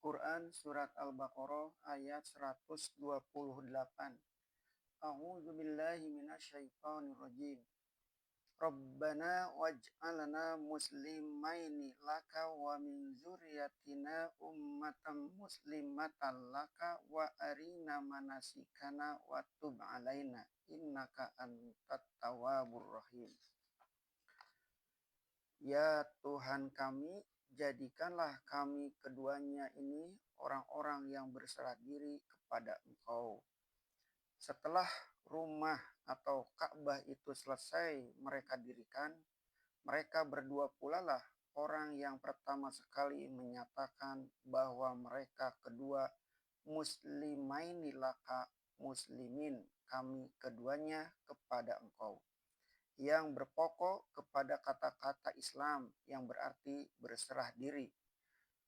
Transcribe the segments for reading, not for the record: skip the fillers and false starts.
Quran Surat Al-Baqarah ayat 128. A'udzu billahi minasyaitonir rajim. Rabbana waj'alna muslimaini laka wa min dzurriyyatina ummatan muslimatan laka wa arina manasikana wa tub alaina innaka antat tawwabur rahim. Ya Tuhan kami, jadikanlah kami keduanya ini orang-orang yang berserah diri kepada Engkau. Setelah rumah atau Ka'bah itu selesai mereka dirikan, mereka berdua pula lah orang yang pertama sekali menyatakan bahwa mereka kedua muslimaini laka, muslimin kami keduanya kepada Engkau, yang berpokok kepada kata-kata Islam yang berarti berserah diri.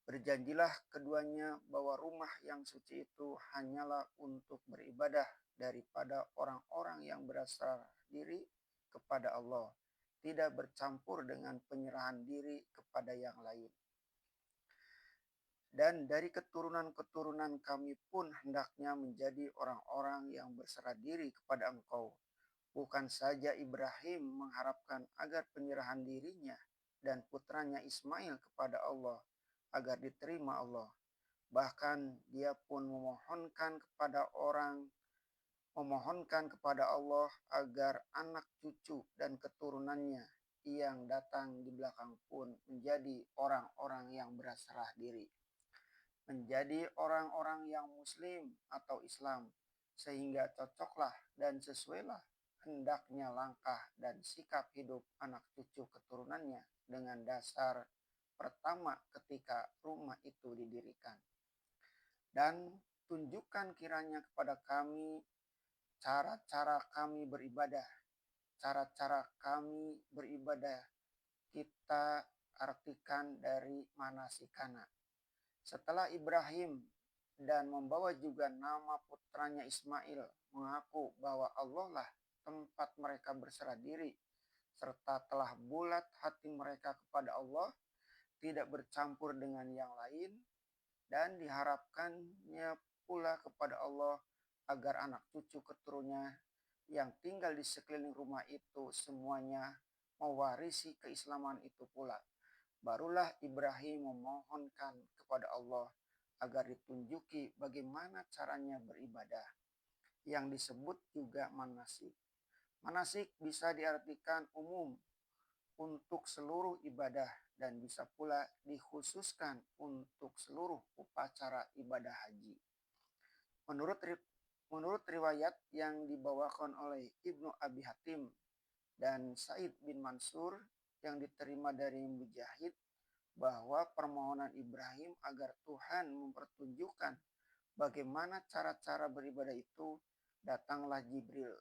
Berjanjilah keduanya bahwa rumah yang suci itu hanyalah untuk beribadah daripada orang-orang yang berserah diri kepada Allah, tidak bercampur dengan penyerahan diri kepada yang lain. Dan dari keturunan-keturunan kami pun hendaknya menjadi orang-orang yang berserah diri kepada Engkau. Bukan saja Ibrahim mengharapkan agar penyerahan dirinya dan putranya Ismail kepada Allah agar diterima Allah. Bahkan dia pun memohonkan kepada Allah agar anak cucu dan keturunannya yang datang di belakang pun menjadi orang-orang yang berserah diri, menjadi orang-orang yang muslim atau Islam, sehingga cocoklah dan sesuailah hendaknya langkah dan sikap hidup anak cucu keturunannya dengan dasar pertama ketika rumah itu didirikan. Dan tunjukkan kiranya kepada kami cara-cara kami beribadah. Cara-cara kami beribadah kita artikan dari manasikana. Setelah Ibrahim dan membawa juga nama putranya Ismail mengaku bahwa Allah lah tempat mereka berserah diri, serta telah bulat hati mereka kepada Allah, tidak bercampur dengan yang lain, dan diharapkannya pula kepada Allah agar anak cucu keturunannya yang tinggal di sekeliling rumah itu semuanya mewarisi keislaman itu pula. Barulah Ibrahim memohonkan kepada Allah agar ditunjuki bagaimana caranya beribadah, yang disebut juga manasik. Manasik bisa diartikan umum untuk seluruh ibadah dan bisa pula dikhususkan untuk seluruh upacara ibadah haji. Menurut riwayat yang dibawakan oleh Ibnu Abi Hatim dan Said bin Mansur yang diterima dari Mujahid, bahwa permohonan Ibrahim agar Tuhan mempertunjukkan bagaimana cara-cara beribadah itu, datanglah Jibril.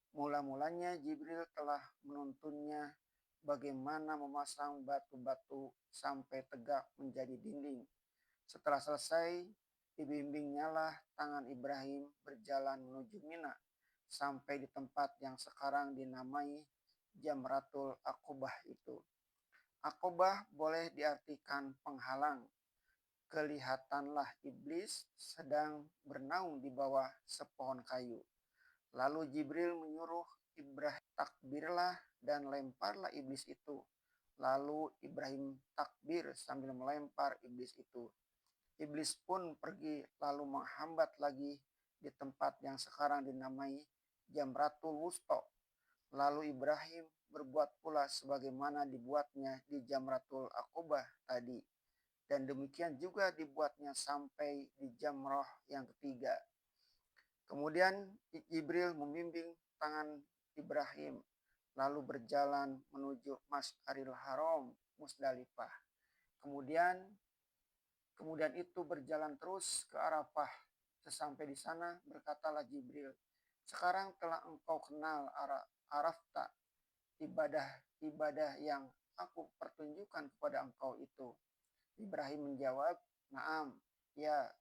Mula-mulanya Jibril telah menuntunnya bagaimana memasang batu-batu sampai tegak menjadi dinding. Setelah selesai, dibimbingnya lah tangan Ibrahim berjalan menuju Mina sampai di tempat yang sekarang dinamai Jamratul Aqobah itu. Aqobah boleh diartikan penghalang. Kelihatanlah iblis sedang bernaung di bawah sepohon kayu. Lalu Jibril menyuruh Ibrahim, takbirlah dan lemparlah iblis itu. Lalu Ibrahim takbir sambil melempar iblis itu. Iblis pun pergi lalu menghambat lagi di tempat yang sekarang dinamai Jamratul Wusta. Lalu Ibrahim berbuat pula sebagaimana dibuatnya di Jamratul Aqobah tadi. Dan demikian juga dibuatnya sampai di Jamrah yang ketiga. Kemudian Jibril membimbing tangan Ibrahim lalu berjalan menuju Mas'aril Haram, Musdalifah. Kemudian itu berjalan terus ke Arafah. Sesampai di sana berkatalah Jibril, sekarang telah engkau kenal Arafta, ibadah yang aku pertunjukkan kepada engkau itu. Ibrahim menjawab, "Naam, ya."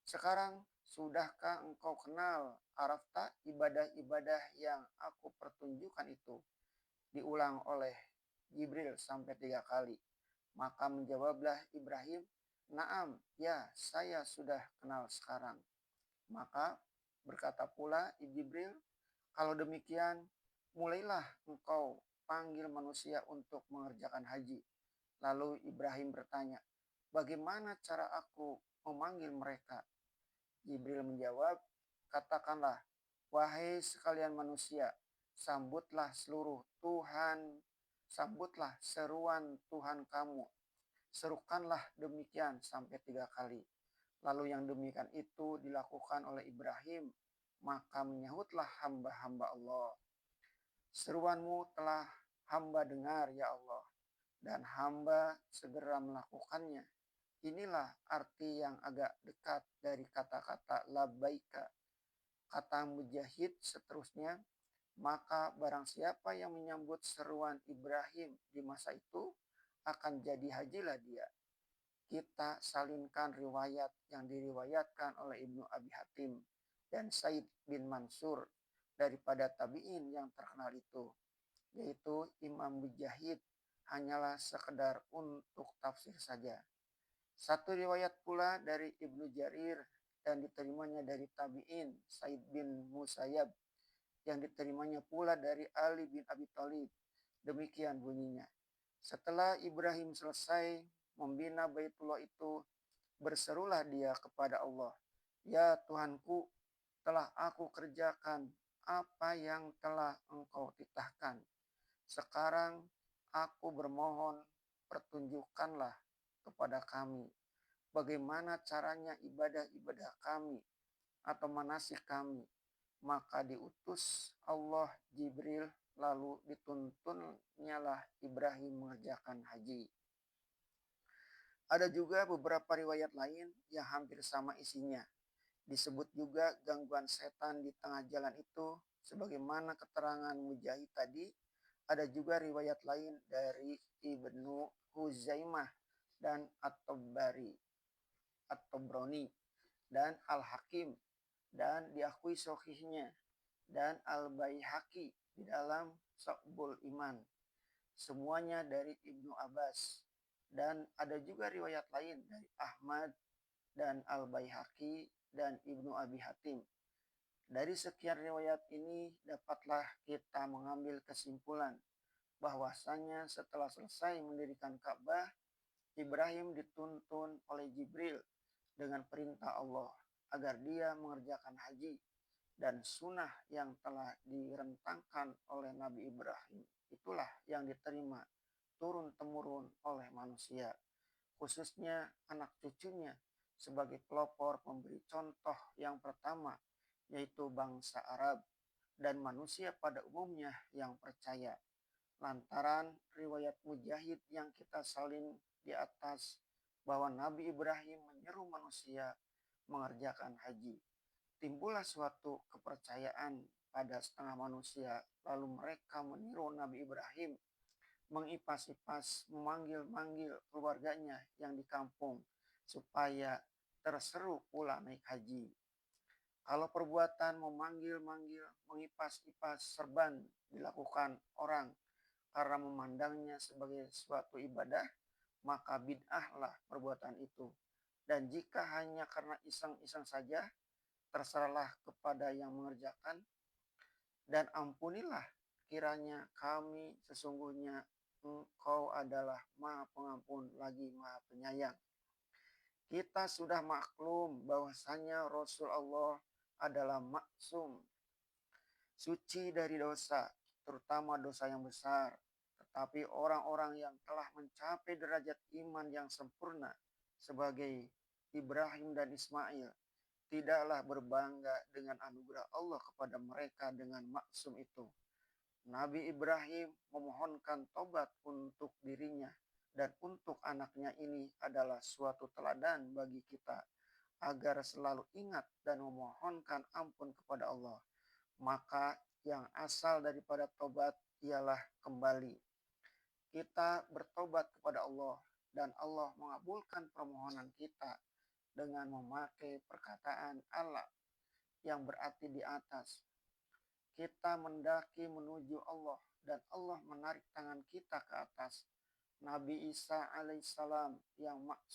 Sekarang sudahkah engkau kenal Arafta, ibadah-ibadah yang aku pertunjukkan itu? Diulang oleh Jibril sampai 3 kali. Maka menjawablah Ibrahim, Naam, ya, saya sudah kenal sekarang. Maka berkata pula Jibril, kalau demikian, mulailah engkau panggil manusia untuk mengerjakan haji. Lalu Ibrahim bertanya, bagaimana cara aku memanggil mereka? Jibril menjawab, katakanlah, wahai sekalian manusia, sambutlah seluruh Tuhan, sambutlah seruan Tuhan kamu. Serukanlah demikian sampai 3 kali. Lalu yang demikian itu dilakukan oleh Ibrahim, maka menyahutlah hamba-hamba Allah. Seruanmu telah hamba dengar ya Allah, dan hamba segera melakukannya. Inilah arti yang agak dekat dari kata-kata labbaika. Kata mujahid seterusnya, maka barang siapa yang menyambut seruan Ibrahim di masa itu, akan jadi hajilah dia. Kita salinkan riwayat yang diriwayatkan oleh Ibnu Abi Hatim dan Said bin Mansur daripada tabi'in yang terkenal itu, yaitu Imam Mujahid hanyalah sekedar untuk tafsir saja. Satu riwayat pula dari Ibnu Jarir dan diterimanya dari tabi'in Said bin Musayyab yang diterimanya pula dari Ali bin Abi Thalib. Demikian bunyinya. Setelah Ibrahim selesai membina Baitullah itu, berserulah dia kepada Allah, ya Tuhanku, telah aku kerjakan apa yang telah engkau titahkan. Sekarang aku bermohon, pertunjukkanlah kepada kami bagaimana caranya ibadah-ibadah kami atau manasik kami. Maka diutus Allah Jibril, lalu dituntunnya Ibrahim mengerjakan haji. Ada juga beberapa riwayat lain yang hampir sama isinya. Disebut juga gangguan setan di tengah jalan itu, sebagaimana keterangan Mujahid tadi. Ada juga riwayat lain dari Ibnu Huzaimah dan At-Tabrani dan Al-Hakim, dan diakui sahihnya, dan Al-Baihaqi di dalam Syu'bul Iman. Semuanya dari Ibnu Abbas. Dan ada juga riwayat lain dari Ahmad dan Al-Baihaqi dan Ibnu Abi Hatim. Dari sekian riwayat ini dapatlah kita mengambil kesimpulan bahwasanya setelah selesai mendirikan Ka'bah, Ibrahim dituntun oleh Jibril dengan perintah Allah agar dia mengerjakan haji dan sunnah yang telah direntangkan oleh Nabi Ibrahim. Itulah yang diterima turun-temurun oleh manusia, khususnya anak cucunya sebagai pelopor pemberi contoh yang pertama, yaitu bangsa Arab dan manusia pada umumnya yang percaya. Lantaran riwayat Mujahid yang kita salin di atas bahwa Nabi Ibrahim menyeru manusia mengerjakan haji, timbullah suatu kepercayaan pada setengah manusia, lalu mereka meniru Nabi Ibrahim, mengipas-ipas, memanggil-manggil keluarganya yang di kampung supaya terseru pula naik haji. Kalau perbuatan memanggil-manggil, mengipas-ipas serban dilakukan orang karena memandangnya sebagai suatu ibadah, maka bid'ahlah perbuatan itu. Dan jika hanya karena iseng-iseng saja, terserahlah kepada yang mengerjakan. Dan ampunilah kiranya kami, sesungguhnya Engkau adalah Maha Pengampun lagi Maha Penyayang. Kita sudah maklum bahwasanya Rasul Allah adalah maksum, suci dari dosa, terutama dosa yang besar. Tetapi orang-orang yang telah mencapai derajat iman yang sempurna sebagai Ibrahim dan Ismail tidaklah berbangga dengan anugerah Allah kepada mereka dengan maksum itu. Nabi Ibrahim memohonkan tobat untuk dirinya dan untuk anaknya. Ini adalah suatu teladan bagi kita agar selalu ingat dan memohonkan ampun kepada Allah. Maka yang asal daripada tobat ialah kembali. Kita bertobat kepada Allah dan Allah mengabulkan permohonan kita dengan memakai perkataan Allah yang berarti di atas. Kita mendaki menuju Allah dan Allah menarik tangan kita ke atas. Nabi Isa alaihissalam yang maksud